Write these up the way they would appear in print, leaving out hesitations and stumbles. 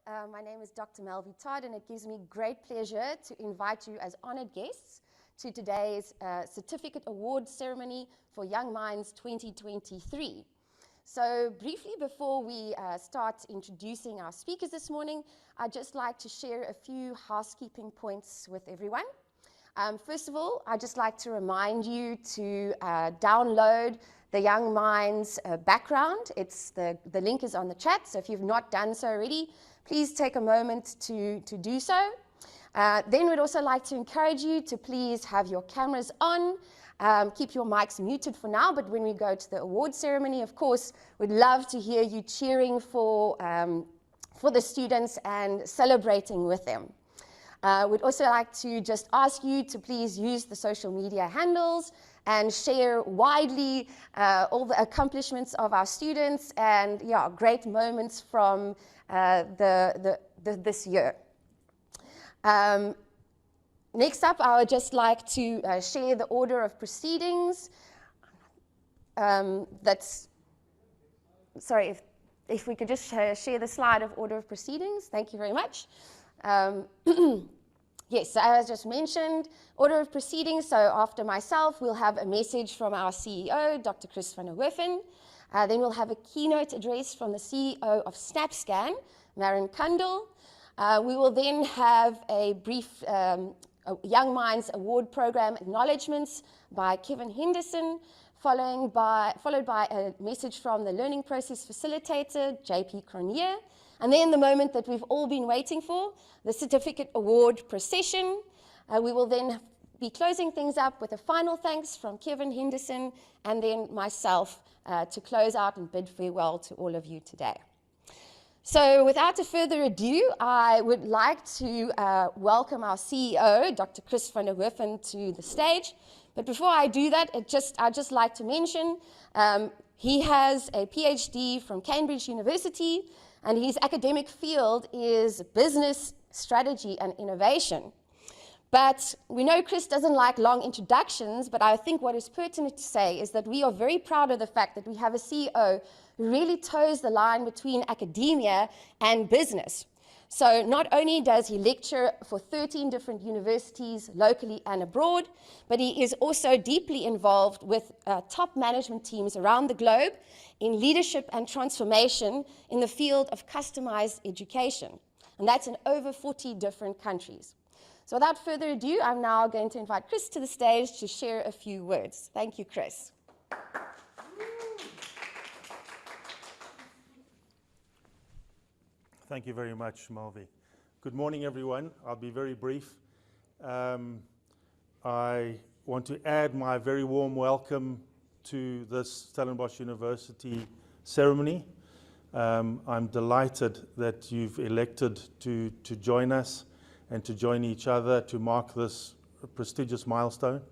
My name is Dr. Melvie Todd, and it gives me great pleasure to invite you as honored guests to today's Certificate Award Ceremony for Young Minds 2023. So briefly before we start introducing our speakers this morning, I'd just like to share a few housekeeping points with everyone. First of all, I'd just like to remind you to download the Young Minds background. The link is on the chat, so if you've not done so already, please take a moment to do so. Then we'd also like to encourage you to please have your cameras on. Keep your mics muted for now, but when we go to the award ceremony, of course, we'd love to hear you cheering for the students and celebrating with them. We'd also like to just ask you to please use the social media handles and share widely all the accomplishments of our students and great moments from this year. Next up, I would just like to share the order of proceedings. Sorry, if we could just share the slide of order of proceedings. Thank you very much. Yes, so as just mentioned, order of proceedings. So after myself, we'll have a message from our CEO, Dr. Chris van der Werven. Then we'll have a keynote address from the CEO of SnapScan, Maren Kundal. We will then have a brief Young Minds Award Program acknowledgements by Kevin Henderson, followed by a message from the Learning Process Facilitator, JP Cronje. And then the moment that we've all been waiting for, the certificate award procession. We will then be closing things up with a final thanks from Kevin Henderson and then myself to close out and bid farewell to all of you today. So without further ado, I would like to welcome our CEO, Dr. Chris van der Werven, to the stage. But before I do that, I'd just like to mention he has a PhD from Cambridge University, and his academic field is business strategy and innovation. But we know Chris doesn't like long introductions, but I think what is pertinent to say is that we are very proud of the fact that we have a CEO who really toes the line between academia and business. So not only does he lecture for 13 different universities locally and abroad, but he is also deeply involved with top management teams around the globe in leadership and transformation in the field of customized education. And that's in over 40 different countries. So without further ado, I'm now going to invite Chris to the stage to share a few words. Thank you, Chris. Thank you very much, Melvie. Good morning, everyone. I'll be very brief. I want to add my very warm welcome to this Stellenbosch University ceremony. I'm delighted that you've elected to join us and to join each other to mark this prestigious milestone.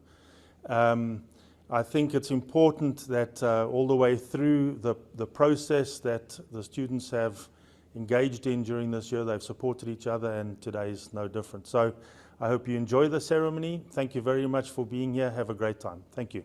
I think it's important that all the way through the process that the students have engaged in during this year, they've supported each other, and today is no different. So I hope you enjoy the ceremony. Thank you very much for being here. Have a great time. Thank you.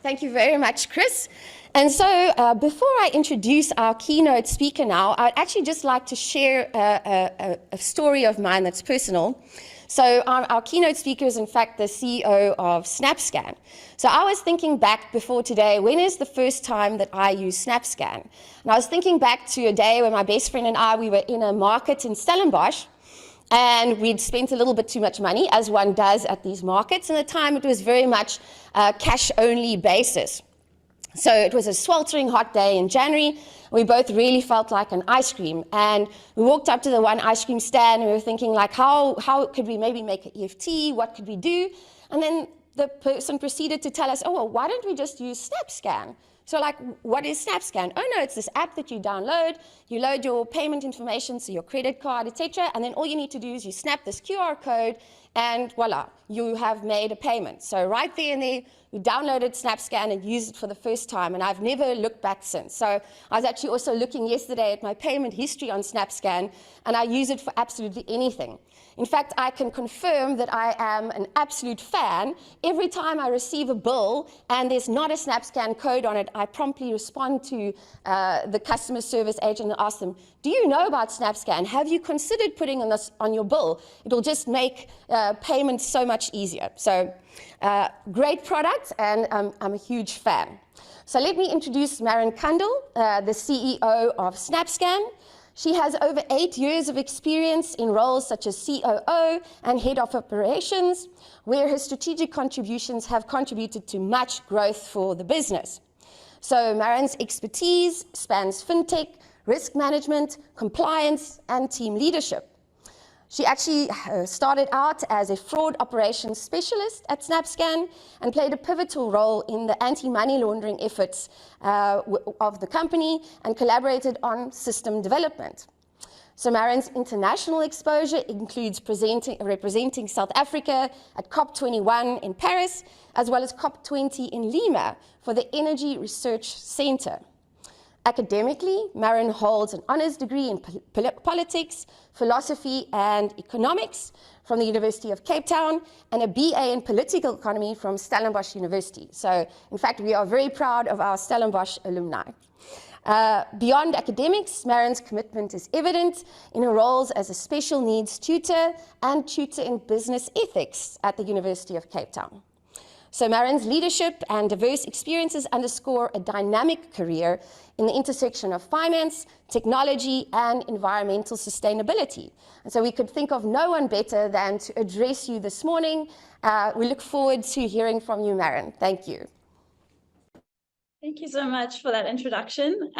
Thank you very much, Chris. And so before I introduce our keynote speaker now, I'd actually just like to share a story of mine that's personal. So our keynote speaker is, in fact, the CEO of SnapScan. So I was thinking back before today, when is the first time that I used SnapScan? And I was thinking back to a day when my best friend and I, we were in a market in Stellenbosch, and we'd spent a little bit too much money, as one does at these markets. And at the time, it was very much cash-only basis. So it was a sweltering hot day in January. We both really felt like an ice cream. And we walked up to the one ice cream stand, and we were thinking, like, how could we maybe make an EFT? What could we do? And then the person proceeded to tell us, oh, well, why don't we just use SnapScan? So like, what is SnapScan? Oh no, it's this app that you download, you load your payment information, so your credit card, etc., and then all you need to do is you snap this QR code, and voila, you have made a payment. So right there and there, who downloaded SnapScan and used it for the first time, and I've never looked back since. So I was actually also looking yesterday at my payment history on SnapScan, and I use it for absolutely anything. In fact, I can confirm that I am an absolute fan. Every time I receive a bill and there's not a SnapScan code on it, I promptly respond to the customer service agent and ask them, do you know about SnapScan? Have you considered putting this on your bill? It'll just make payments so much easier. So great product, and I'm a huge fan. So let me introduce Maren Kundal, the CEO of SnapScan. She has over 8 years of experience in roles such as COO and Head of Operations, where her strategic contributions have contributed to much growth for the business. So Maren's expertise spans fintech, risk management, compliance, and team leadership. She actually started out as a fraud operations specialist at SnapScan and played a pivotal role in the anti-money laundering efforts of the company and collaborated on system development. So Maren's international exposure includes representing South Africa at COP21 in Paris, as well as COP20 in Lima for the Energy Research Center. Academically, Maren holds an honors degree in politics, philosophy, and economics from the University of Cape Town, and a BA in political economy from Stellenbosch University. So, in fact, we are very proud of our Stellenbosch alumni. Beyond academics, Maren's commitment is evident in her roles as a special needs tutor and tutor in business ethics at the University of Cape Town. So Maren's leadership and diverse experiences underscore a dynamic career in the intersection of finance, technology, and environmental sustainability. And so we could think of no one better than to address you this morning. We look forward to hearing from you, Maren. Thank you. Thank you so much for that introduction.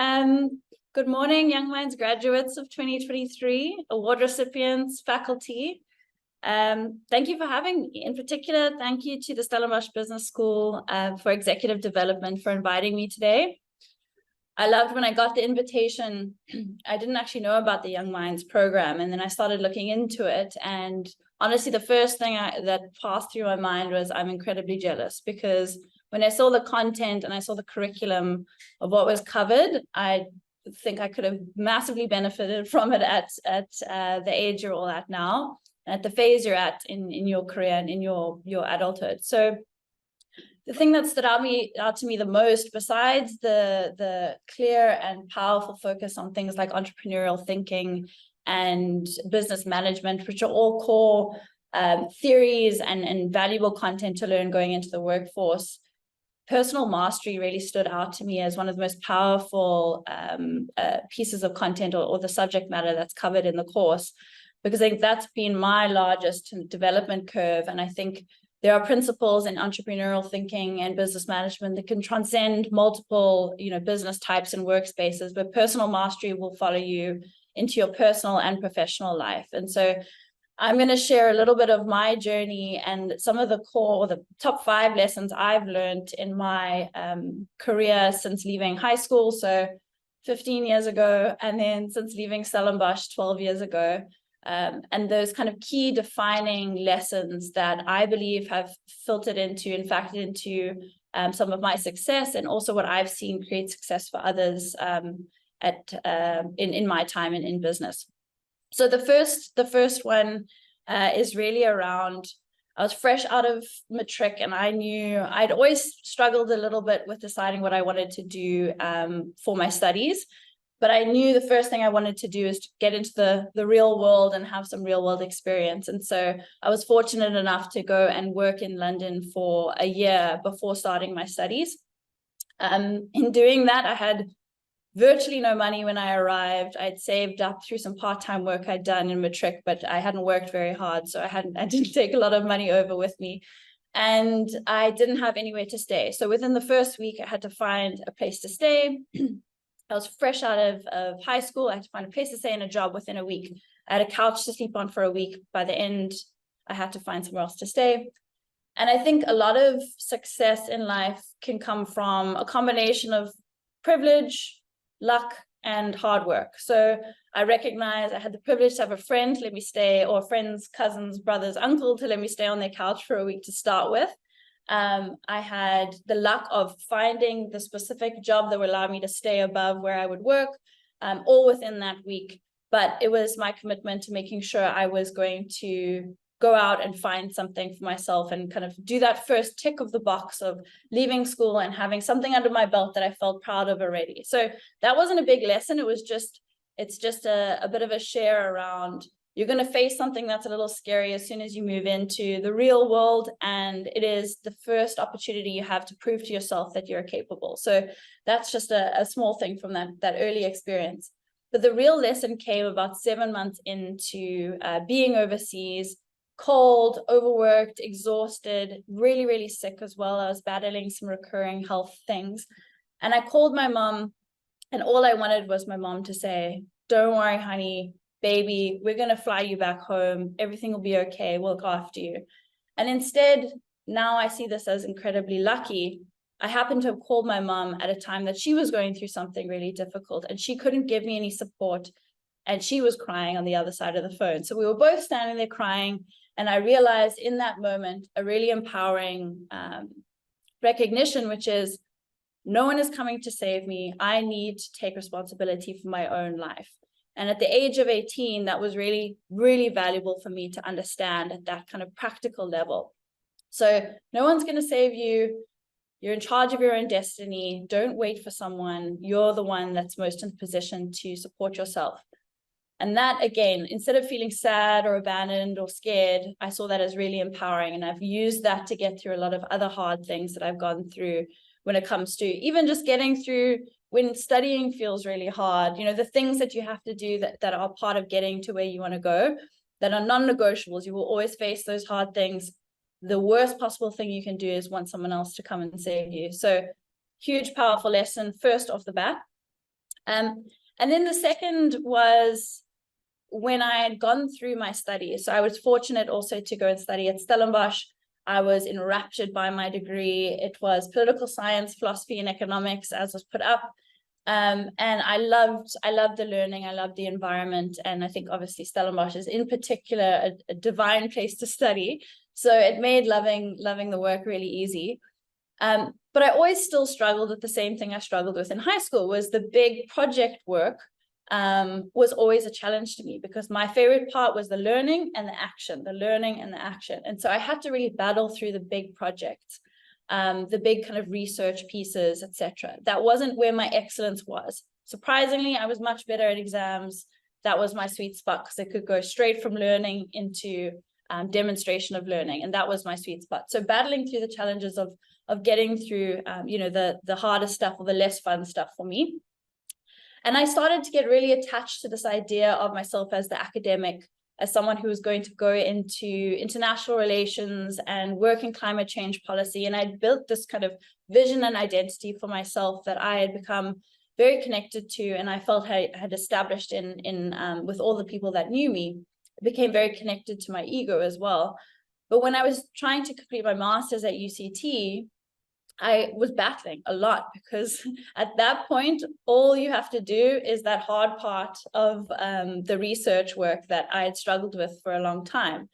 Good morning, Young Minds graduates of 2023, award recipients, faculty. Thank you for having me. In particular, thank you to the Stellenbosch Business School for Executive Development for inviting me today. I loved when I got the invitation. I didn't actually know about the Young Minds program, and then I started looking into it. And honestly, the first thing that passed through my mind was I'm incredibly jealous, because when I saw the content and I saw the curriculum of what was covered, I think I could have massively benefited from it at the age you're all at now, at the phase you're at in your career and in your adulthood. So the thing that stood out to me the most, besides the clear and powerful focus on things like entrepreneurial thinking and business management, which are all core theories and valuable content to learn going into the workforce, personal mastery really stood out to me as one of the most powerful pieces of content or the subject matter that's covered in the course, because I think that's been my largest development curve. And I think there are principles in entrepreneurial thinking and business management that can transcend multiple, business types and workspaces, but personal mastery will follow you into your personal and professional life. And so I'm going to share a little bit of my journey and some of the core or the top 5 lessons I've learned in my career since leaving high school, so 15 years ago, and then since leaving Stellenbosch 12 years ago. And those kind of key defining lessons that I believe have filtered into and factored into some of my success, and also what I've seen create success for others in my time in business. So the first one is really around, I was fresh out of matric, and I knew I'd always struggled a little bit with deciding what I wanted to do for my studies. But I knew the first thing I wanted to do is to get into the real world and have some real world experience. And so I was fortunate enough to go and work in London for a year before starting my studies. In doing that, I had virtually no money when I arrived. I'd saved up through some part-time work I'd done in matric, but I hadn't worked very hard, so I didn't take a lot of money over with me. And I didn't have anywhere to stay. So within the first week, I had to find a place to stay. I was fresh out of high school. I had to find a place to stay and a job within a week. I had a couch to sleep on for a week. By the end, I had to find somewhere else to stay. And I think a lot of success in life can come from a combination of privilege, luck, and hard work. So I recognize I had the privilege to have a friend let me stay, or friends, cousins, brothers, uncle to let me stay on their couch for a week to start with. I had the luck of finding the specific job that would allow me to stay above where I would work, all within that week. But it was my commitment to making sure I was going to go out and find something for myself and kind of do that first tick of the box of leaving school and having something under my belt that I felt proud of already. So that wasn't a big lesson. It's just a bit of a share around, you're going to face something that's a little scary as soon as you move into the real world. And it is the first opportunity you have to prove to yourself that you're capable. So that's just a small thing from that early experience. But the real lesson came about 7 months into being overseas, cold, overworked, exhausted, really, really sick as well. I was battling some recurring health things. And I called my mom, and all I wanted was my mom to say, don't worry, honey, baby, we're going to fly you back home. Everything will be okay. We'll look after you. And instead, now I see this as incredibly lucky. I happened to have called my mom at a time that she was going through something really difficult, and she couldn't give me any support. And she was crying on the other side of the phone. So we were both standing there crying. And I realized in that moment, a really empowering recognition, which is, no one is coming to save me. I need to take responsibility for my own life. And at the age of 18, that was really, really valuable for me to understand at that kind of practical level. So no one's going to save you. You're in charge of your own destiny. Don't wait for someone. You're the one that's most in position to support yourself. And that, again, instead of feeling sad or abandoned or scared, I saw that as really empowering. And I've used that to get through a lot of other hard things that I've gone through when it comes to even just getting through when studying feels really hard. You know, the things that you have to do that are part of getting to where you want to go, that are non-negotiables. You will always face those hard things. The worst possible thing you can do is want someone else to come and save you. So huge, powerful lesson first off the bat. And then the second was when I had gone through my studies. So I was fortunate also to go and study at Stellenbosch. I was enraptured by my degree. It was political science, philosophy, and economics, as was put up. And I loved the learning. I loved the environment. And I think obviously Stellenbosch is in particular a divine place to study. So it made loving the work really easy. But I always still struggled with the same thing I struggled with in high school, was the big project work was always a challenge to me, because my favorite part was the learning and the action. And so I had to really battle through the big projects, the big kind of research pieces, etc. That wasn't where my excellence was. Surprisingly, I was much better at exams. That was my sweet spot, because I could go straight from learning into demonstration of learning. And that was my sweet spot. So battling through the challenges of getting through, the harder stuff or the less fun stuff for me. And I started to get really attached to this idea of myself as the academic, as someone who was going to go into international relations and work in climate change policy. And I'd built this kind of vision and identity for myself that I had become very connected to, and I felt I had established with all the people that knew me. It became very connected to my ego as well. But when I was trying to complete my master's at UCT, I was battling a lot, because at that point, all you have to do is that hard part of the research work that I had struggled with for a long time.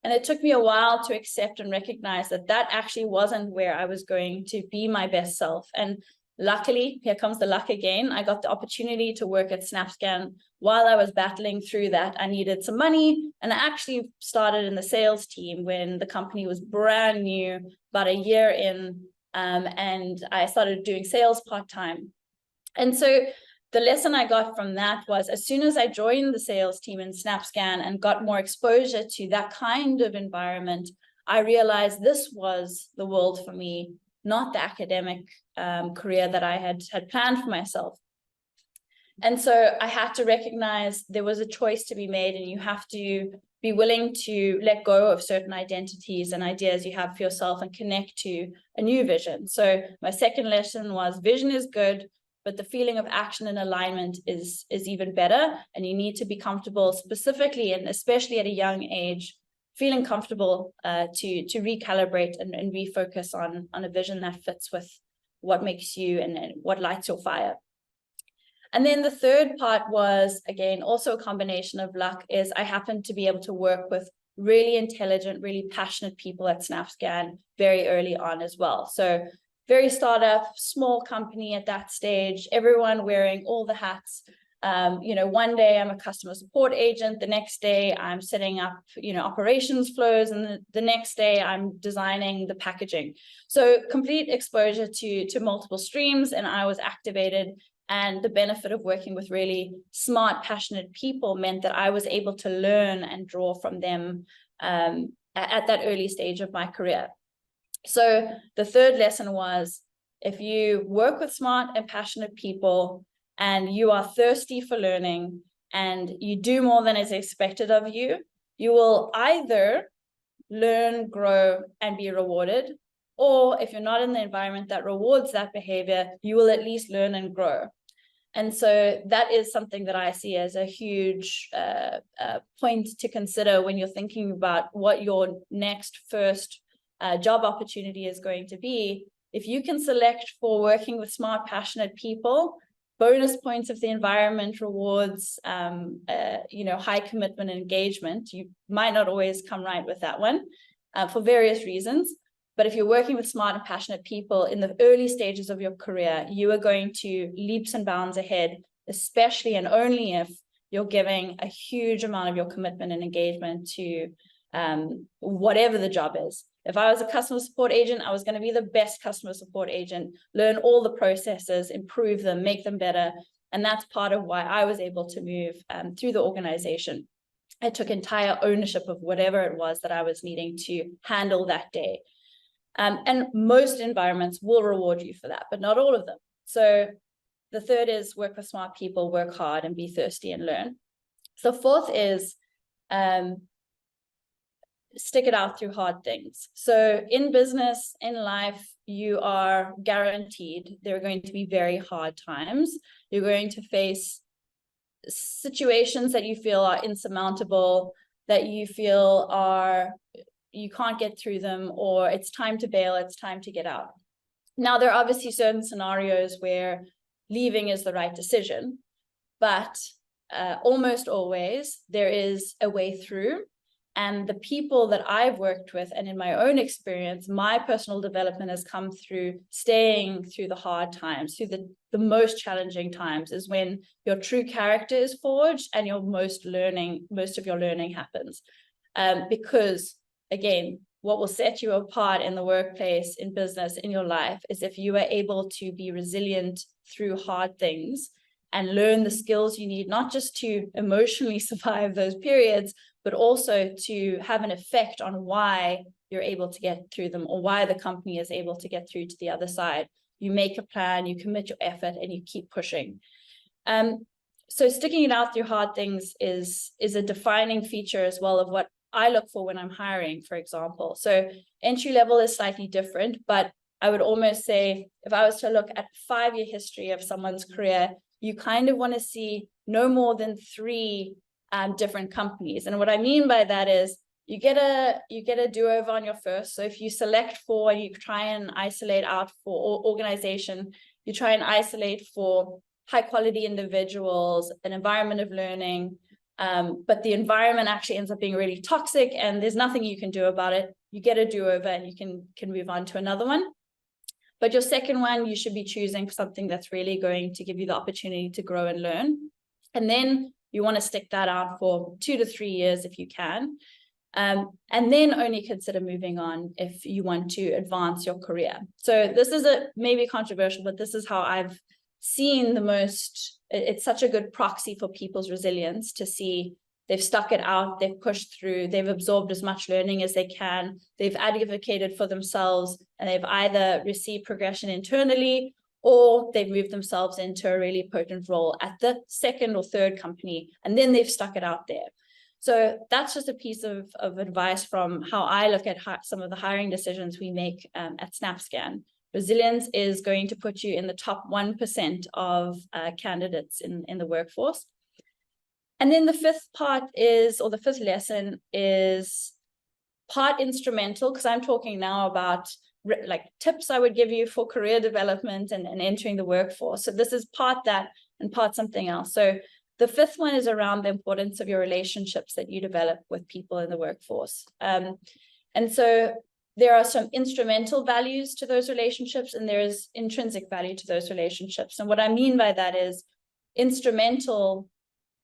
And it took me a while to accept and recognize that actually wasn't where I was going to be my best self. And luckily, here comes the luck again, I got the opportunity to work at SnapScan while I was battling through that. I needed some money, and I actually started in the sales team when the company was brand new, about a year in. And I started doing sales part-time. And so the lesson I got from that was, as soon as I joined the sales team in SnapScan and got more exposure to that kind of environment, I realized this was the world for me, not the academic career that I had planned for myself. And so I had to recognize there was a choice to be made, and you have to be willing to let go of certain identities and ideas you have for yourself and connect to a new vision. So my second lesson was, vision is good, but the feeling of action and alignment is even better. And you need to be comfortable, specifically and especially at a young age, feeling comfortable to recalibrate and refocus on a vision that fits with what makes you and what lights your fire. And then the third part was, again, also a combination of luck, is I happened to be able to work with really intelligent, really passionate people at SnapScan very early on as well. So very startup, small company at that stage, everyone wearing all the hats. You know, one day I'm a customer support agent, the next day I'm setting up, you know, operations flows, and the next day I'm designing the packaging. So complete exposure to multiple streams, and I was activated. And the benefit of working with really smart, passionate people meant that I was able to learn and draw from them at that early stage of my career. So the third lesson was, if you work with smart and passionate people and you are thirsty for learning and you do more than is expected of you, you will either learn, grow, and be rewarded, or if you're not in the environment that rewards that behavior, you will at least learn and grow. And so that is something that I see as a huge point to consider when you're thinking about what your next first job opportunity is going to be. If you can select for working with smart, passionate people, bonus points if the environment rewards, you know, high commitment and engagement. You might not always come right with that one for various reasons. But if you're working with smart and passionate people in the early stages of your career, you are going to leaps and bounds ahead, especially and only if you're giving a huge amount of your commitment and engagement to whatever the job is. If I was a customer support agent, I was going to be the best customer support agent, learn all the processes, improve them, make them better. And that's part of why I was able to move through the organization. I took entire ownership of whatever it was that I was needing to handle that day. And most environments will reward you for that, but not all of them. So the third is work with smart people, work hard, and be thirsty and learn. The fourth is stick it out through hard things. So in business, in life, you are guaranteed there are going to be very hard times. You're going to face situations that you feel are insurmountable, that you feel are you can't get through them, or it's time to bail, it's time to get out. Now, there are obviously certain scenarios where leaving is the right decision, but almost always there is a way through. And the people that I've worked with, and in my own experience, my personal development has come through staying through the hard times, through the most challenging times, is when your true character is forged and your most of your learning happens. Because again, what will set you apart in the workplace, in business, in your life, is if you are able to be resilient through hard things and learn the skills you need, not just to emotionally survive those periods, but also to have an effect on why you're able to get through them, or why the company is able to get through to the other side. You make a plan, you commit your effort, and you keep pushing. So sticking it out through hard things is a defining feature as well of what I look for when I'm hiring, for example. So entry level is slightly different, but I would almost say if I was to look at 5-year history of someone's career, you kind of want to see no more than 3 different companies. And what I mean by that is you get a do-over on your first. So if you select for and you try and isolate out for organization, you try and isolate for high quality individuals, an environment of learning, but the environment actually ends up being really toxic and there's nothing you can do about it. You get a do-over and you can move on to another one. But your second one, you should be choosing something that's really going to give you the opportunity to grow and learn. And then you want to stick that out for 2 to 3 years if you can. And then only consider moving on if you want to advance your career. So this is maybe controversial, but this is how I've seen the most. It's such a good proxy for people's resilience to see they've stuck it out, they've pushed through, they've absorbed as much learning as they can, they've advocated for themselves, and they've either received progression internally or they've moved themselves into a really potent role at the second or third company, and then they've stuck it out there. So that's just a piece of advice from how I look at some of the hiring decisions we make at SnapScan. Resilience is going to put you in the top 1% of candidates in the workforce. And then the fifth part is, or the fifth lesson is part instrumental, because I'm talking now about like tips I would give you for career development and entering the workforce. So this is part that and part something else. So The fifth one is around the importance of your relationships that you develop with people in the workforce. And so there are some instrumental values to those relationships, and there is intrinsic value to those relationships. And what I mean by that is instrumental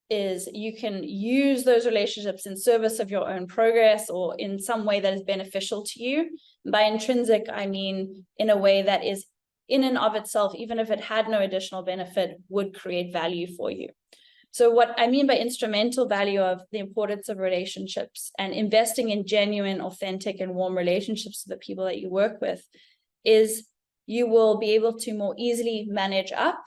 is you can use those relationships in service of your own progress or in some way that is beneficial to you. By intrinsic, I mean in a way that is in and of itself, even if it had no additional benefit, would create value for you. So what I mean by instrumental value of the importance of relationships and investing in genuine, authentic, and warm relationships with the people that you work with is you will be able to more easily manage up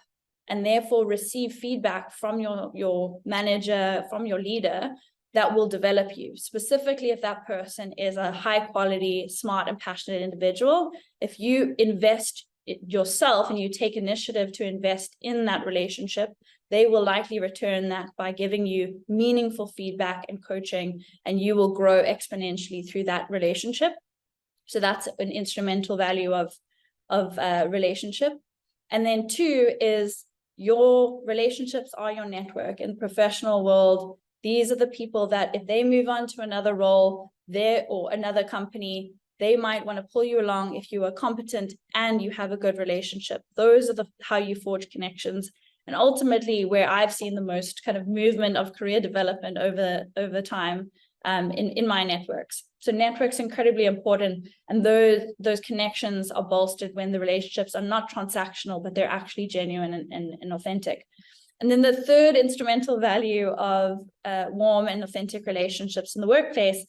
and therefore receive feedback from your manager, from your leader, that will develop you. Specifically, if that person is a high quality, smart, and passionate individual, if you invest yourself and you take initiative to invest in that relationship, they will likely return that by giving you meaningful feedback and coaching, and you will grow exponentially through that relationship. So that's an instrumental value of relationship. And then two is your relationships are your network. In the professional world, these are the people that if they move on to another role there or another company, they might want to pull you along if you are competent and you have a good relationship. Those are how you forge connections. And ultimately, where I've seen the most kind of movement of career development over time in my networks. So networks are incredibly important, and those connections are bolstered when the relationships are not transactional, but they're actually genuine and authentic. And then the third instrumental value of warm and authentic relationships in the workplace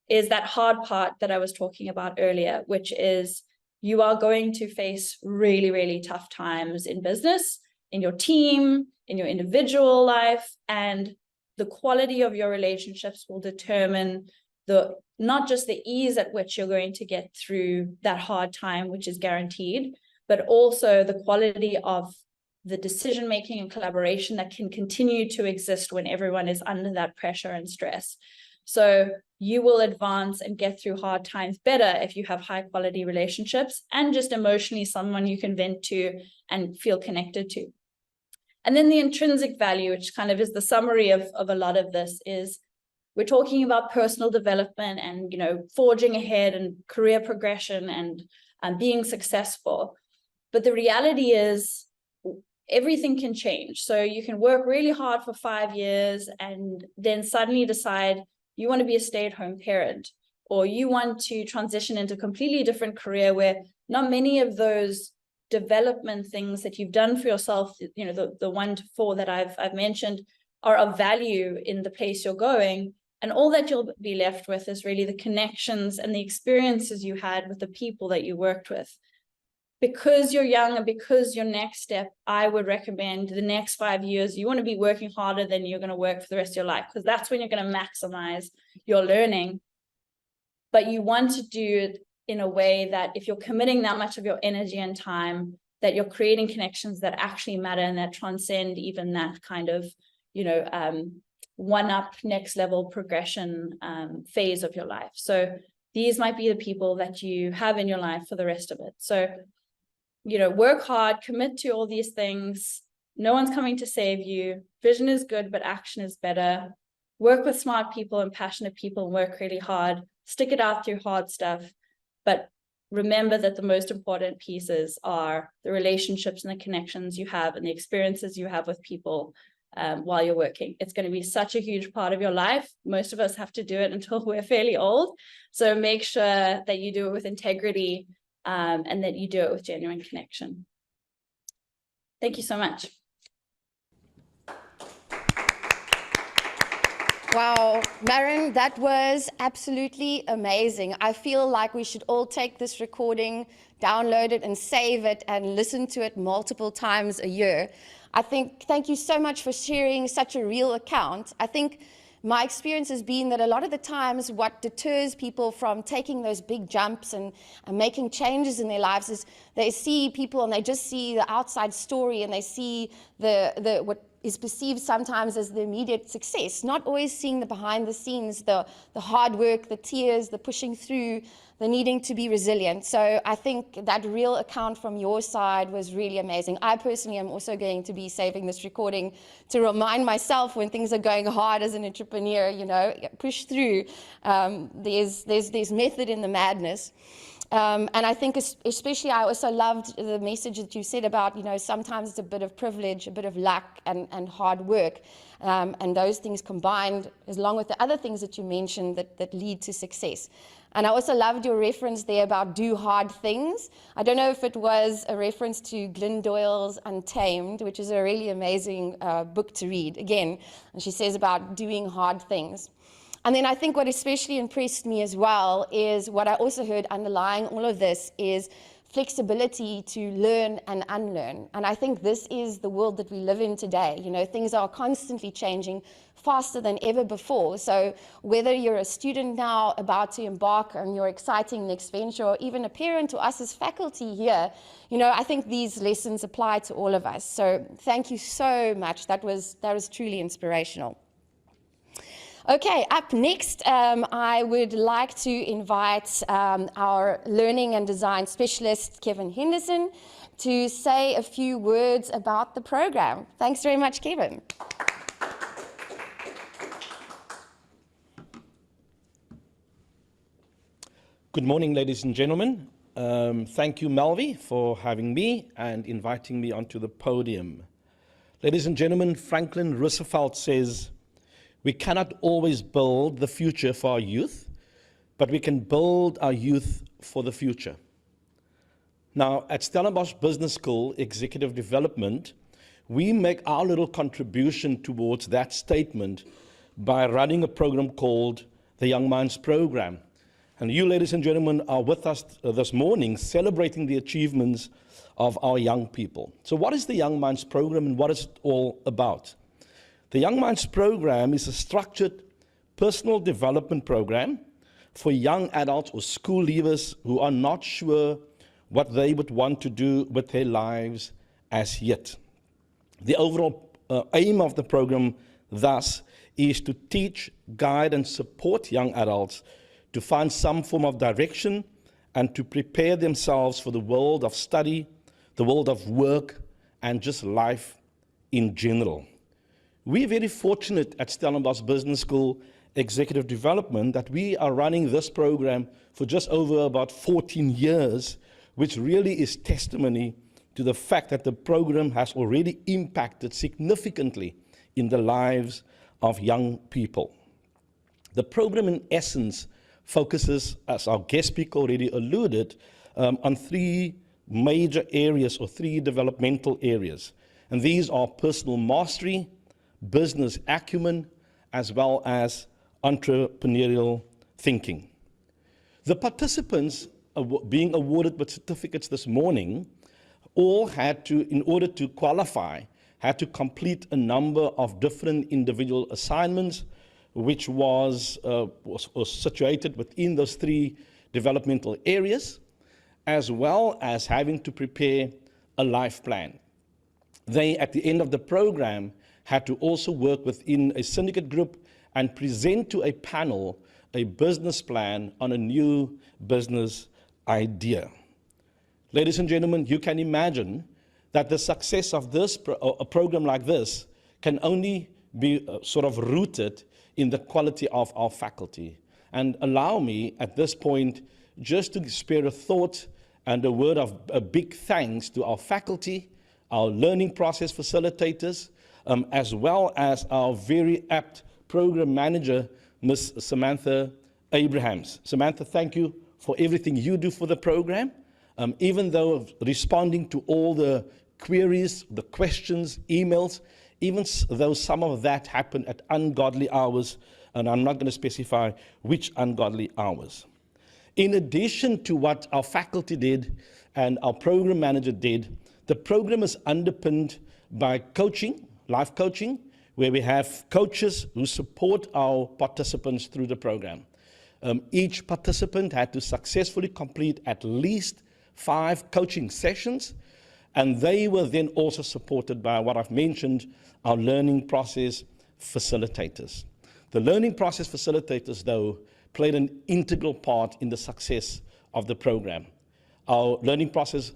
is that hard part that I was talking about earlier, which is you are going to face really, really tough times in business, in your team, in your individual life, and the quality of your relationships will determine not just the ease at which you're going to get through that hard time, which is guaranteed, but also the quality of the decision-making and collaboration that can continue to exist when everyone is under that pressure and stress. So you will advance and get through hard times better if you have high quality relationships and just emotionally someone you can vent to and feel connected to. And then the intrinsic value, which kind of is the summary of a lot of this, is we're talking about personal development and, forging ahead and career progression and being successful. But the reality is everything can change. So you can work really hard for 5 years and then suddenly decide you want to be a stay-at-home parent, or you want to transition into a completely different career where not many of those development things that you've done for yourself, the 1 to 4 that I've mentioned, are of value in the place you're going. And all that you'll be left with is really the connections and the experiences you had with the people that you worked with. Because you're young and because your next step, I would recommend the next 5 years, you want to be working harder than you're going to work for the rest of your life, because that's when you're going to maximize your learning. But you want to do it in a way that if you're committing that much of your energy and time, that you're creating connections that actually matter and that transcend even that kind of, one-up next level progression phase of your life. So these might be the people that you have in your life for the rest of it. So work hard, commit to all these things. No one's coming to save you. Vision is good, but action is better. Work with smart people and passionate people and work really hard. Stick it out through hard stuff. But remember that the most important pieces are the relationships and the connections you have and the experiences you have with people while you're working. It's going to be such a huge part of your life. Most of us have to do it until we're fairly old. So make sure that you do it with integrity, and that you do it with genuine connection. Thank you so much. Wow, Maren, that was absolutely amazing. I feel like we should all take this recording, download it and save it and listen to it multiple times a year. Thank you so much for sharing such a real account. I think my experience has been that a lot of the times what deters people from taking those big jumps and making changes in their lives is they see people and they just see the outside story and they see what is perceived sometimes as the immediate success, not always seeing the behind the scenes, the hard work, the tears, the pushing through, the needing to be resilient. So I think that real account from your side was really amazing. I personally am also going to be saving this recording to remind myself when things are going hard as an entrepreneur, you know, push through. There's method in the madness. And I think especially I also loved the message that you said about, you know, sometimes it's a bit of privilege, a bit of luck and hard work. And those things combined, along with the other things that you mentioned that lead to success. And I also loved your reference there about do hard things. I don't know if it was a reference to Glenn Doyle's Untamed, which is a really amazing book to read. Again, and she says about doing hard things. And then I think what especially impressed me as well is what I also heard underlying all of this is flexibility to learn and unlearn. And I think this is the world that we live in today. You know, things are constantly changing faster than ever before. So whether you're a student now about to embark on your exciting next venture, or even a parent to us as faculty here, you know, I think these lessons apply to all of us. So thank you so much. That was truly inspirational. Okay, up next, I would like to invite our learning and design specialist, Kevin Henderson, to say a few words about the program. Thanks very much, Kevin. Good morning, ladies and gentlemen. Thank you, Melvi, for having me and inviting me onto the podium. Ladies and gentlemen, Franklin Roosevelt says, we cannot always build the future for our youth, but we can build our youth for the future. Now, at Stellenbosch Business School Executive Development, we make our little contribution towards that statement by running a program called the Young Minds Program. And you, ladies and gentlemen, are with us this morning celebrating the achievements of our young people. So what is the Young Minds Program and what is it all about? The Young Minds Program is a structured personal development program for young adults or school leavers who are not sure what they would want to do with their lives as yet. The overall aim of the program, thus, is to teach, guide, and support young adults to find some form of direction and to prepare themselves for the world of study, the world of work, and just life in general. We're very fortunate at Stellenbosch Business School Executive Development that we are running this program for just over about 14 years, which really is testimony to the fact that the program has already impacted significantly in the lives of young people. The program, in essence, focuses, as our guest speaker already alluded, on three major areas or three developmental areas. And these are personal mastery, business acumen, as well as entrepreneurial thinking. The participants being awarded with certificates this morning all had to, in order to qualify, had to complete a number of different individual assignments, which was situated within those three developmental areas, as well as having to prepare a life plan. They, at the end of the program, had to also work within a syndicate group and present to a panel a business plan on a new business idea. Ladies and gentlemen, you can imagine that the success of this a program like this can only be sort of rooted in the quality of our faculty. And allow me at this point just to spare a thought and a word of a big thanks to our faculty, our learning process facilitators, as well as our very apt program manager, Ms. Samantha Abrahams. Samantha, thank you for everything you do for the program. Even though responding to all the queries, the questions, emails, even though some of that happened at ungodly hours, and I'm not going to specify which ungodly hours. In addition to what our faculty did and our program manager did, the program is underpinned by coaching, life coaching, where we have coaches who support our participants through the program. Each participant had to successfully complete at least 5 coaching sessions, And they were then also supported by what I've mentioned, our learning process facilitators. The learning process facilitators, though, played an integral part in the success of the program. Our learning process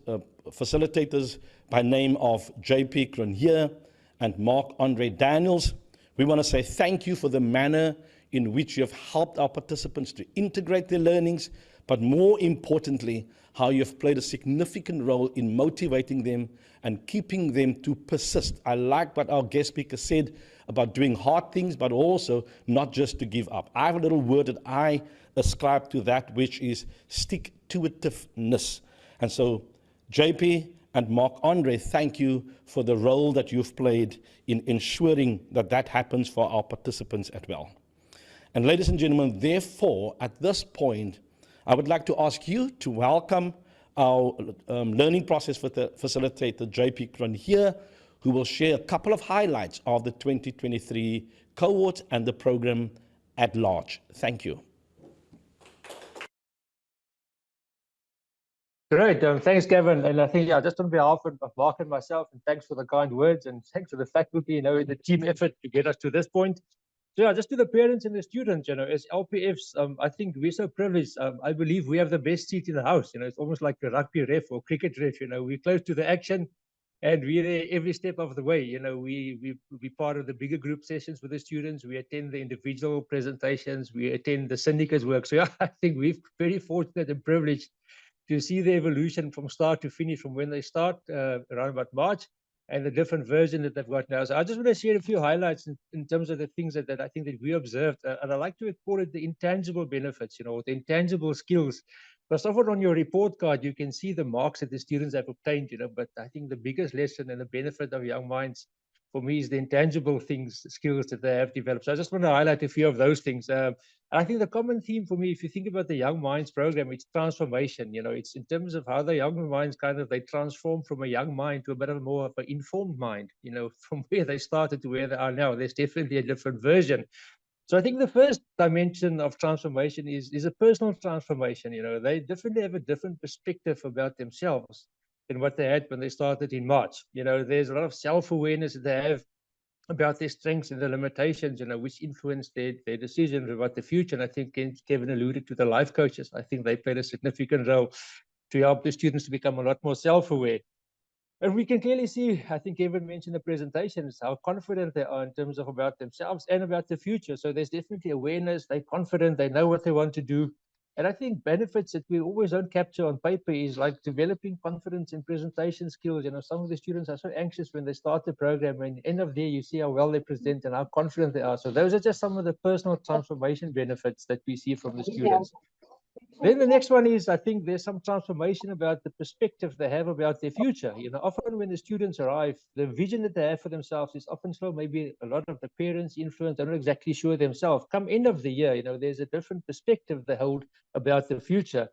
facilitators by name of JP Cronje and Mark-Andre Daniels, we want to say thank you for the manner in which you have helped our participants to integrate their learnings, but more importantly, how you have played a significant role in motivating them and keeping them to persist. I like what our guest speaker said about doing hard things, but also not just to give up. I have a little word that I ascribe to that, which is stick-to-itiveness. And so, JP and Mark-Andre, thank you for the role that you've played in ensuring that that happens for our participants as well. And ladies and gentlemen, therefore, at this point, I would like to ask you to welcome our learning process facilitator, JP Cronje, who will share a couple of highlights of the 2023 cohort and the program at large. Thank you. Great, thanks, Gavin. And I think, yeah, just on behalf of Mark and myself, and thanks for the kind words, and thanks for the faculty, the team effort to get us to this point. So yeah, just to the parents and the students, as LPFs, I think we're so privileged. I believe we have the best seat in the house. It's almost like a rugby ref or cricket ref. We're close to the action, and we're there every step of the way. We part of the bigger group sessions with the students. We attend the individual presentations. We attend the syndicates work. So yeah, I think we're very fortunate and privileged to see the evolution from start to finish, from when they start around about March, and the different version that they've got now. So I just want to share a few highlights in terms of the things that I think that we observed. And I like to call it the intangible benefits, the intangible skills. Because often on your report card, you can see the marks that the students have obtained, but I think the biggest lesson and the benefit of Young Minds for me is the intangible skills that they have developed. So I just want to highlight a few of those things. I think the common theme for me, if you think about the Young Minds program, it's transformation. It's in terms of how the Young Minds they transform from a young mind to a bit of more of an informed mind, from where they started to where they are now. There's definitely a different version. So I think the first dimension of transformation is a personal transformation. They definitely have a different perspective about themselves than what they had when they started in March. There's a lot of self-awareness that they have about their strengths and the limitations, which influence their decisions about the future. And I think Kevin alluded to the life coaches. I think they played a significant role to help the students to become a lot more self-aware. And we can clearly see, I think Kevin mentioned the presentations, how confident they are in terms of about themselves and about the future. So there's definitely awareness, they're confident, they know what they want to do. And I think benefits that we always don't capture on paper is like developing confidence in presentation skills. Some of the students are so anxious when they start the program, and at the end of the day, you see how well they present and how confident they are. So those are just some of the personal transformation benefits that we see from the students. Then the next one is, I think there's some transformation about the perspective they have about their future. Often when the students arrive, the vision that they have for themselves is often slow. Maybe a lot of the parents influence, they're not exactly sure themselves. Come end of the year, there's a different perspective they hold about the future.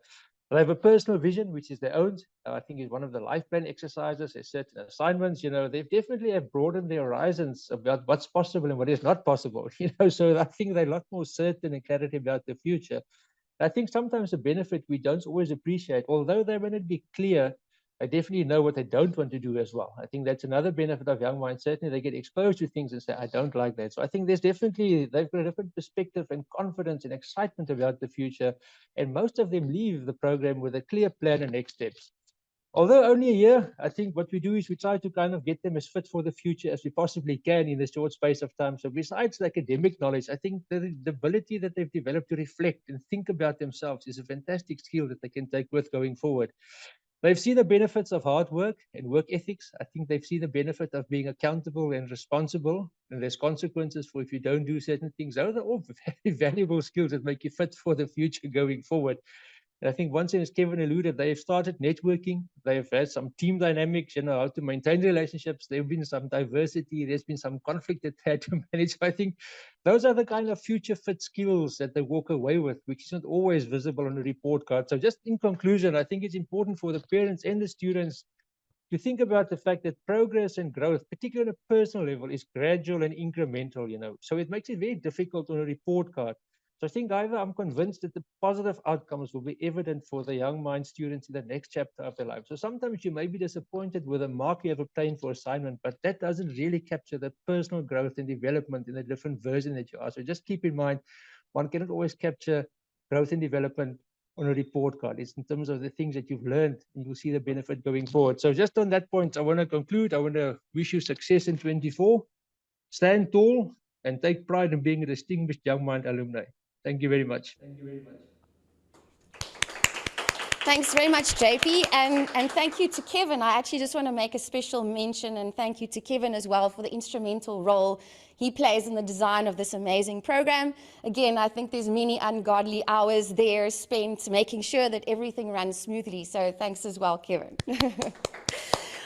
They have a personal vision, which is their own. I think is one of the life plan exercises. There's certain assignments, they definitely have broadened their horizons about what's possible and what is not possible. So I think they're a lot more certain and clarity about the future. I think sometimes a benefit we don't always appreciate, although they may not be clear, they definitely know what they don't want to do as well. I think that's another benefit of Young Minds. Certainly they get exposed to things and say, I don't like that. So I think they've got a different perspective and confidence and excitement about the future. And most of them leave the program with a clear plan and next steps. Although only a year, I think what we do is we try to kind of get them as fit for the future as we possibly can in this short space of time. So besides the academic knowledge, I think the ability that they've developed to reflect and think about themselves is a fantastic skill that they can take with going forward. They've seen the benefits of hard work and work ethics. I think they've seen the benefit of being accountable and responsible, and there's consequences for if you don't do certain things. Those are all very valuable skills that make you fit for the future going forward. And I think once, as Kevin alluded, they've started networking. They've had some team dynamics, how to maintain relationships. There've been some diversity. There's been some conflict that they had to manage. I think those are the kind of future fit skills that they walk away with, which isn't always visible on a report card. So just in conclusion, I think it's important for the parents and the students to think about the fact that progress and growth, particularly on a personal level, is gradual and incremental, So it makes it very difficult on a report card. So I think, however, I'm convinced that the positive outcomes will be evident for the Young Minds students in the next chapter of their life. So sometimes you may be disappointed with the mark you have obtained for assignment, but that doesn't really capture the personal growth and development in the different version that you are. So just keep in mind, one cannot always capture growth and development on a report card. It's in terms of the things that you've learned, and you'll see the benefit going forward. So just on that point, I want to conclude. I want to wish you success in 24. Stand tall and take pride in being a distinguished Young Mind alumni. Thank you very much. Thank you very much. Thanks very much, JP, and thank you to Kevin. I actually just want to make a special mention and thank you to Kevin as well for the instrumental role he plays in the design of this amazing program. Again, I think there's many ungodly hours there spent making sure that everything runs smoothly, so thanks as well, Kevin.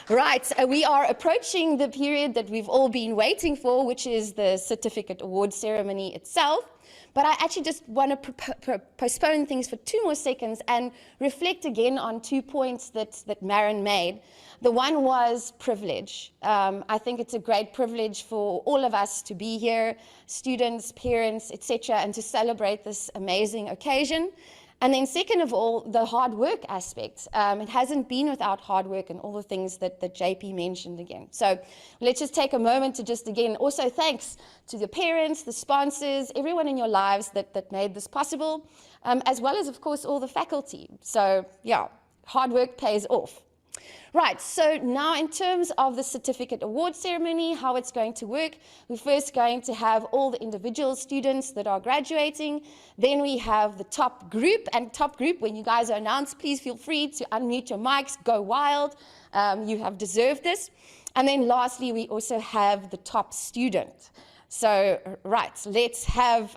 Right, we are approaching the period that we've all been waiting for, which is the certificate award ceremony itself. But I actually just want to postpone things for 2 more seconds and reflect again on 2 points that Maren made. The one was privilege. I think it's a great privilege for all of us to be here, students, parents, etc., and to celebrate this amazing occasion. And then second of all, the hard work aspect. It hasn't been without hard work and all the things that JP mentioned again. So let's just take a moment to just again, also thanks to the parents, the sponsors, everyone in your lives that made this possible, as well as, of course, all the faculty. So yeah, hard work pays off. Right, so now in terms of the certificate award ceremony, how it's going to work, we're first going to have all the individual students that are graduating. Then we have the top group, and top group, when you guys are announced, please feel free to unmute your mics, go wild. You have deserved this. And then lastly, we also have the top student. So, right, let's have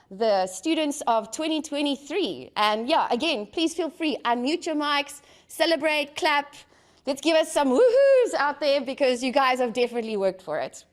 the students of 2023. And yeah, again, please feel free, unmute your mics, celebrate, clap. Let's give us some woohoos out there because you guys have definitely worked for it.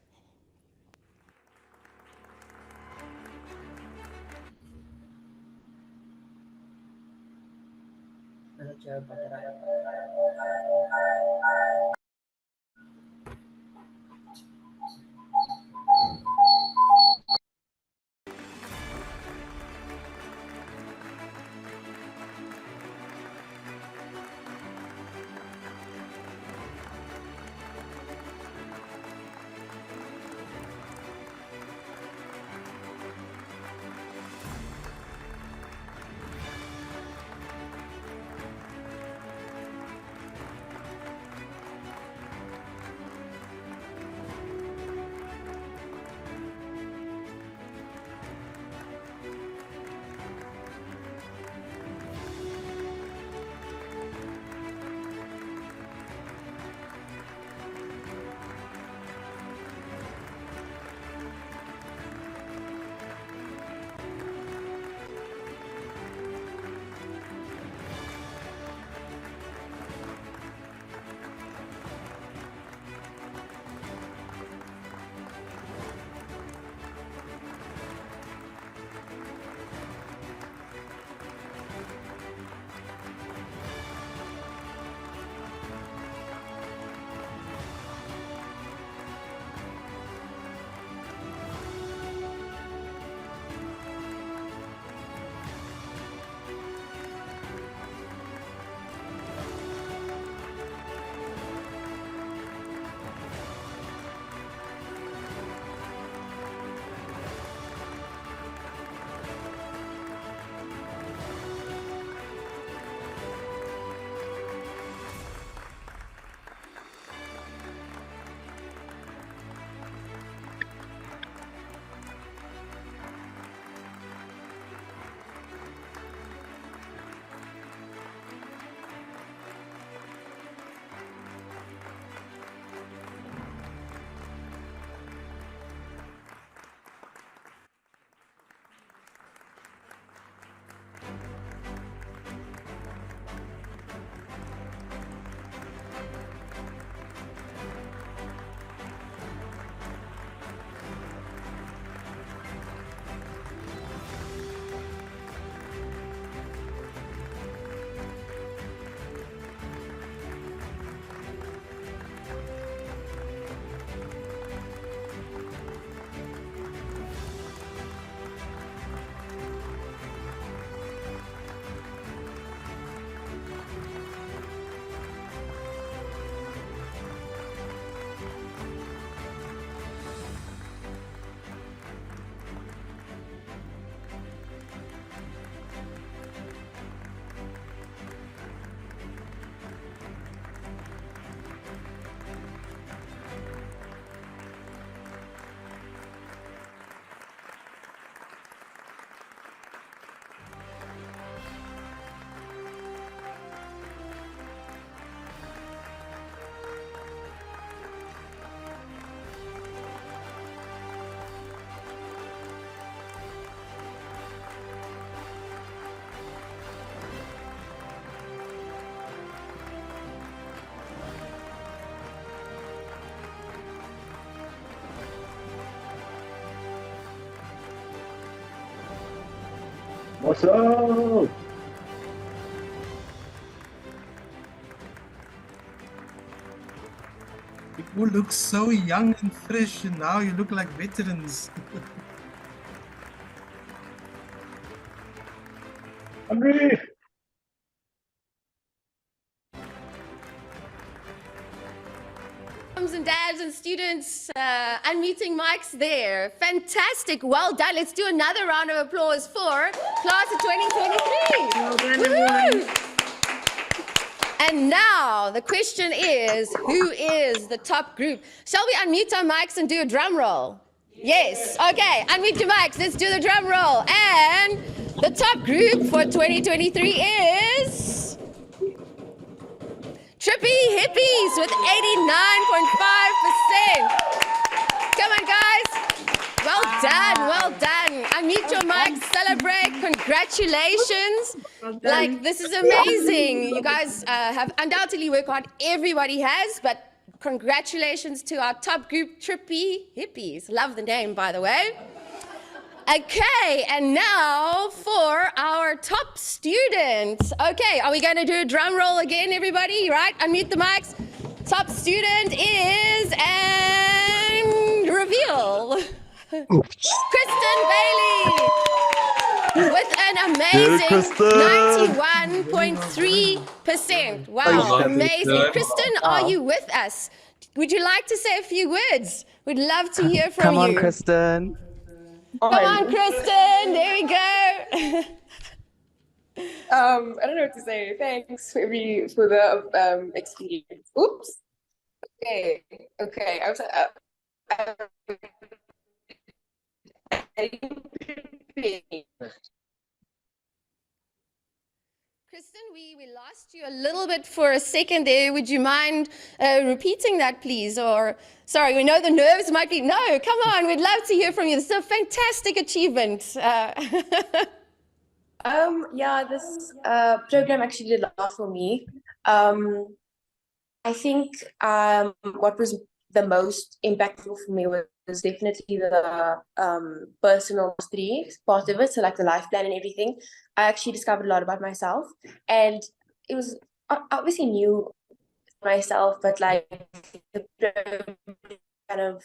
Awesome! You all look so young and fresh, and now you look like veterans. Hungry! Moms and dads and students, unmuting mics there. Fantastic. Well done. Let's do another round of applause for class of 2023. Well done, everyone. And now the question is, who is the top group? Shall we unmute our mics and do a drum roll? Yes. Okay, unmute your mics. Let's do the drum roll. And the top group for 2023 is Trippy Hippies with 89.5%. Come on, guys. Well done, well done. Unmute your mics, celebrate, congratulations. Like, this is amazing. You guys have undoubtedly worked hard. Everybody has, but congratulations to our top group, Trippy Hippies. Love the name, by the way. Okay, and now for our top students. Okay, are we going to do a drum roll again, everybody? Right? Unmute the mics. Top student is, and reveal. Kristen Bailey with an amazing 91.3%. Wow, amazing. Kristen, are you with us? Would you like to say a few words? We'd love to hear from you. Come on, Kristen. Come on, Kristen. There we go. I don't know what to say. Thanks for the experience. Oops. Okay. I was. Kristen, we lost you a little bit for a second there. Would you mind repeating that, please? Or, sorry, we know the nerves might be... No, come on, we'd love to hear from you. This is a fantastic achievement. Yeah, this program actually did a lot for me. I think what was the most impactful for me was definitely the personal mastery part of it, so like the life plan and everything. I actually discovered a lot about myself, and it was obviously new myself, but like the program kind of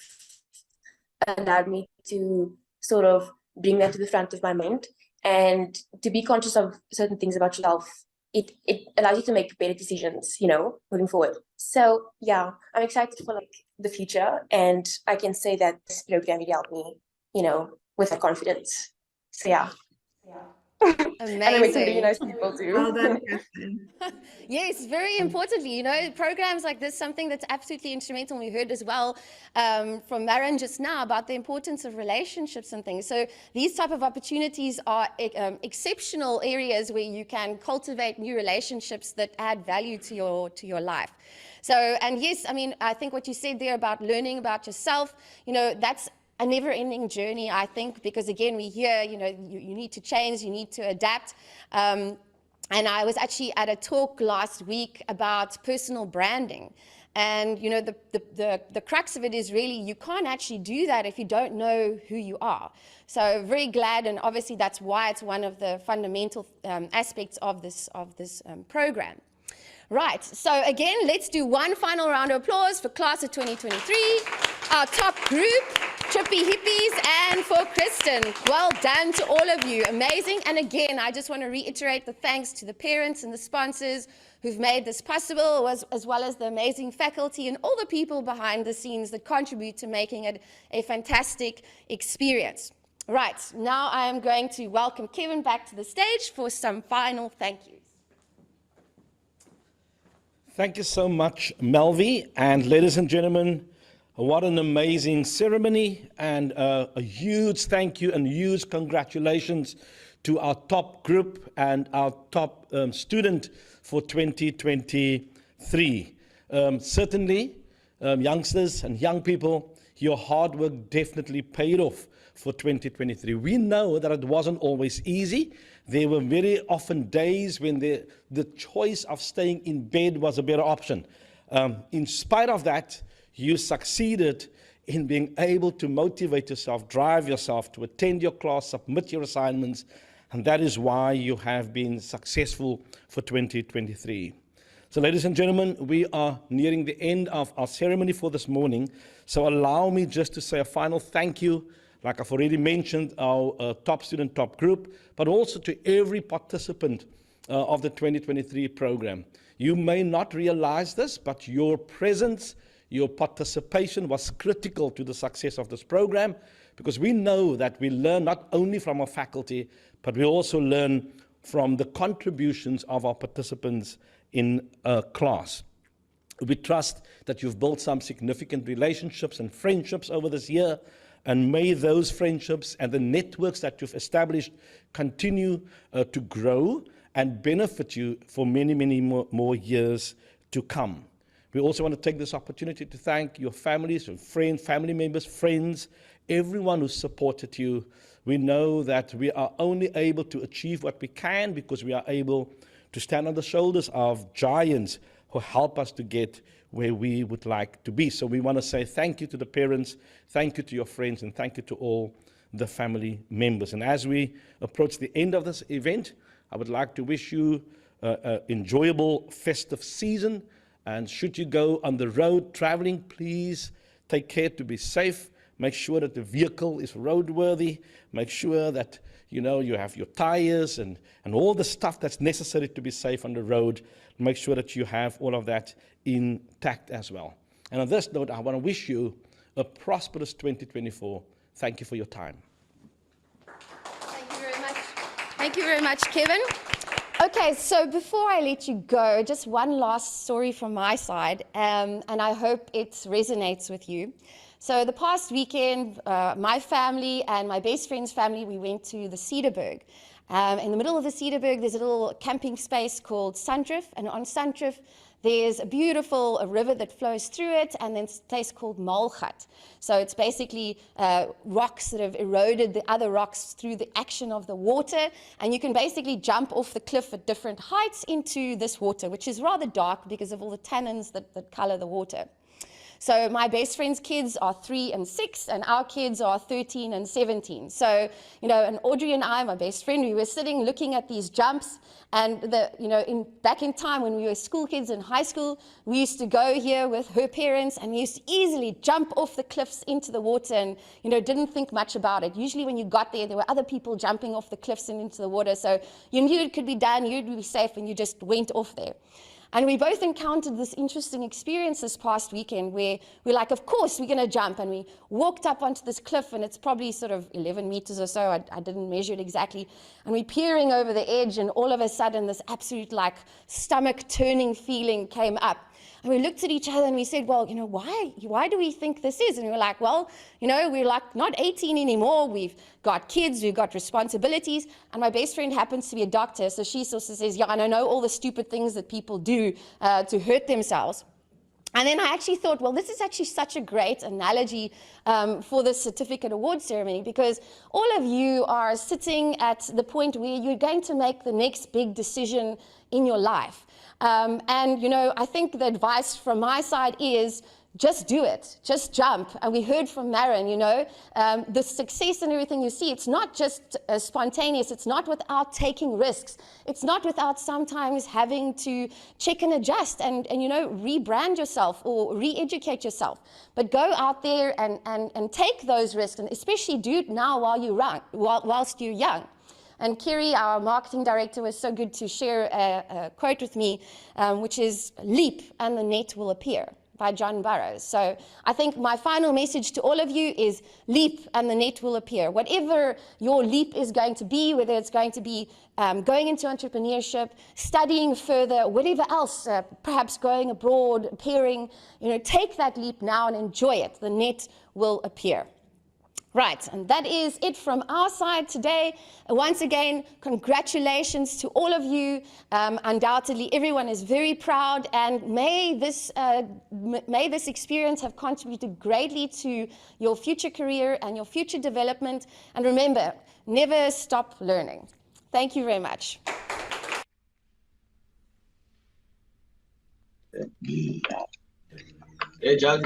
allowed me to sort of bring that to the front of my mind and to be conscious of certain things about yourself. It allows you to make better decisions, you know, moving forward. So yeah, I'm excited for like the future, and I can say that this program really helped me, you know, with that confidence. So yeah. Amazing. And I met some really nice people too. Well done, Kristen. Yes, very importantly, you know, programs like this, something that's absolutely instrumental. We heard as well from Maren just now about the importance of relationships and things. So these type of opportunities are exceptional areas where you can cultivate new relationships that add value to your life. So, and yes, I mean, I think what you said there about learning about yourself, you know, that's a never-ending journey, I think, because again, we hear, you know, you need to change, you need to adapt. And I was actually at a talk last week about personal branding. And, you know, the crux of it is really, you can't actually do that if you don't know who you are. So very glad, and obviously that's why it's one of the fundamental aspects of this program. Right, so again, let's do one final round of applause for class of 2023, our top group, Trippy Hippies, and for Kristen. Well done to all of you, amazing. And again, I just want to reiterate the thanks to the parents and the sponsors who've made this possible, as well as the amazing faculty and all the people behind the scenes that contribute to making it a fantastic experience. Right, now I am going to welcome Kevin back to the stage for some final thank yous. Thank you so much, Melvi. And ladies and gentlemen, what an amazing ceremony, and a huge thank you and huge congratulations to our top group and our top student for 2023. Certainly, youngsters and young people, your hard work definitely paid off for 2023. We know that it wasn't always easy. There were very often days when the choice of staying in bed was a better option. In spite of that, you succeeded in being able to motivate yourself, drive yourself to attend your class, submit your assignments, And that is why you have been successful for 2023. So ladies and gentlemen, we are nearing the end of our ceremony for this morning. So allow me just to say a final thank you, like I've already mentioned, our top student, top group, but also to every participant of the 2023 program. You may not realize this, but your presence, your participation was critical to the success of this program, because we know that we learn not only from our faculty, but we also learn from the contributions of our participants in class. We trust that you've built some significant relationships and friendships over this year, and may those friendships and the networks that you've established continue to grow and benefit you for many, many more years to come. We also want to take this opportunity to thank your families, your friends, family members, friends, everyone who supported you. We know that we are only able to achieve what we can because we are able to stand on the shoulders of giants who help us to get where we would like to be. So we want to say thank you to the parents, thank you to your friends, and thank you to all the family members. And as we approach the end of this event, I would like to wish you an enjoyable festive season. And should you go on the road traveling, please take care to be safe. Make sure that the vehicle is roadworthy. Make sure that you have your tires and all the stuff that's necessary to be safe on the road. Make sure that you have all of that intact as well. And on this note, I want to wish you a prosperous 2024. Thank you for your time. Thank you very much. Thank you very much, Kevin. Okay, so before I let you go, just one last story from my side, and I hope it resonates with you. So the past weekend, my family and my best friend's family, we went to the Cedarburg. In the middle of the Cedarburg, there's a little camping space called Sandrift, and on Sandrift, there's a beautiful river that flows through it, and then a place called Malgat. So it's basically rocks that have eroded the other rocks through the action of the water, and you can basically jump off the cliff at different heights into this water, which is rather dark because of all the tannins that color the water. So my best friend's kids are 3 and 6, and our kids are 13 and 17. So, and Audrey and I, my best friend, we were sitting looking at these jumps, and back in time when we were school kids in high school, we used to go here with her parents, and we used to easily jump off the cliffs into the water and, didn't think much about it. Usually when you got there were other people jumping off the cliffs and into the water, so you knew it could be done, you'd be safe, and you just went off there. And we both encountered this interesting experience this past weekend where we're like, of course, we're going to jump. And we walked up onto this cliff, and it's probably sort of 11 meters or so. I didn't measure it exactly. And we're peering over the edge, and all of a sudden, this absolute stomach-turning feeling came up. And we looked at each other and we said, well, why do we think this is? And we were like, well, we're not 18 anymore. We've got kids, we've got responsibilities. And my best friend happens to be a doctor. So she also says, yeah, and I know all the stupid things that people do to hurt themselves. And then I actually thought, well, this is actually such a great analogy for the certificate award ceremony, because all of you are sitting at the point where you're going to make the next big decision in your life. And, I think the advice from my side is just do it, just jump. And we heard from Maren, the success and everything you see, it's not just spontaneous, it's not without taking risks. It's not without sometimes having to check and adjust and rebrand yourself or re-educate yourself. But go out there and take those risks, and especially do it now whilst you're young. And Kiri, our marketing director, was so good to share a quote with me, which is, "Leap and the net will appear," by John Burroughs. So I think my final message to all of you is leap and the net will appear. Whatever your leap is going to be, whether it's going to be going into entrepreneurship, studying further, whatever else, perhaps going abroad, appearing, take that leap now and enjoy it. The net will appear. Right, and that is it from our side today. Once again, congratulations to all of you. Undoubtedly, everyone is very proud, and may this experience have contributed greatly to your future career and your future development. And remember, never stop learning. Thank you very much. Hey, Jack.